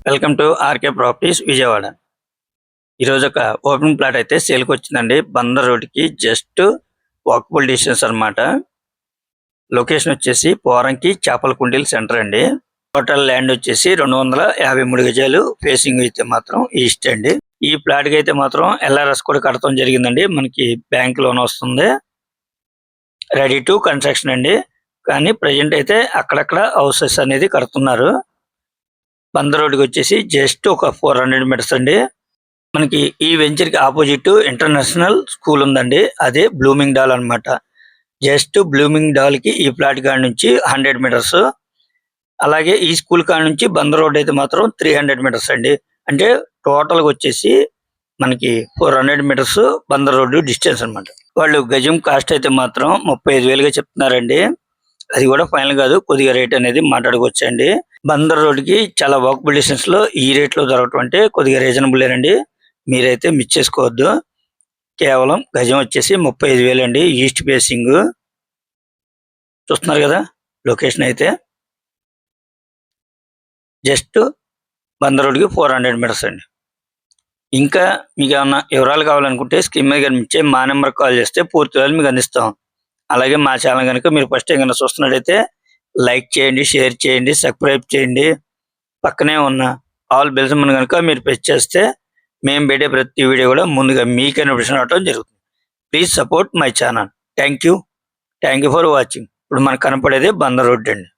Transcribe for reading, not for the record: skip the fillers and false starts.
Welcome to RK properties Vijayawada. ఈరోజు ఒక open plot అయితే సేల్కి వచ్చిందండి. బందర్ రోడ్కి జస్ట్ వాకబుల్ డిస్టెన్స్ అనమాట. లొకేషన్ వచ్చేసి పోరంకి చేపల కుండీల సెంటర్ అండి. టోటల్ ల్యాండ్ వచ్చేసి 253 గజాలు. ఫేసింగ్ అయితే మాత్రం ఈస్ట్ అండి. ఈ ప్లాట్ కి అయితే మాత్రం LRS కూడా కడతాం జరిగిందండి. మనకి బ్యాంక్ లోన్ వస్తుంది. రెడీ టు కన్స్ట్రక్షన్ అండి. కానీ ప్రజెంట్ అయితే అక్కడక్కడ హౌసెస్ అనేది కడుతున్నారు. బందర్ రోడ్కి వచ్చేసి జస్ట్ ఒక 400 మీటర్స్ అండి. మనకి ఈ వెంచర్ కి ఆపోజిట్ ఇంటర్నేషనల్ స్కూల్ ఉందండి. అదే బ్లూమింగ్ డాల్ అన్నమాట. జస్ట్ బ్లూమింగ్ డాల్ కి ఈ ప్లాట్ కాడ నుంచి 100 మీటర్స్. అలాగే ఈ స్కూల్ కాడ నుంచి బందర్ రోడ్ అయితే మాత్రం 300 మీటర్స్ అండి. అంటే టోటల్ గా వచ్చేసి మనకి 400 మీటర్స్ బందర్ రోడ్డు డిస్టెన్స్ అన్నమాట. వాళ్ళు గజం కాస్ట్ అయితే మాత్రం 35,000గా చెప్తున్నారండి. అది కూడా ఫైనల్ కాదు, కొద్దిగా రేట్ అనేది మాట్లాడుకోవచ్చండి. బందర్ రోడ్ కి చాలా వాకబుల్ డిస్టెన్స్ లో ఈ రేట్ లో దొరకటం అంటే కొద్దిగా రీజనబుల్ అండి. మీరైతే మిస్ చేసుకోవద్దు. కేవలం గజం వచ్చేసి 35,000 అండి. ఈస్ట్ ఫేసింగ్ చూస్తున్నారు కదా. లొకేషన్ అయితే జస్ట్ బందర్ రోడ్కి 400 మీటర్స్ అండి. ఇంకా మీకు ఏమన్నా వివరాలు కావాలనుకుంటే స్క్రీన్ మీద కనిపించే మా నెంబర్ కాల్ చేస్తే పూర్తి వివరాలు మీకు అందిస్తాం. అలాగే మా ఛానల్ కనుక మీరు ఫస్ట్ టైం కనుక చూస్తున్నట్టయితే లైక్ చేయండి, షేర్ చేయండి, సబ్స్క్రైబ్ చేయండి. పక్కనే ఉన్న ఆల్ బెల్స్ కనుక మీరు ప్రెస్ చేస్తే మేము పెట్టే ప్రతి వీడియో కూడా ముందుగా మీకే నోటిఫికేషన్ అవడం జరుగుతుంది. Please support my channel. Thank you for watching. ఇప్పుడు మనకు కనపడేది బందర్ రోడ్ అండి.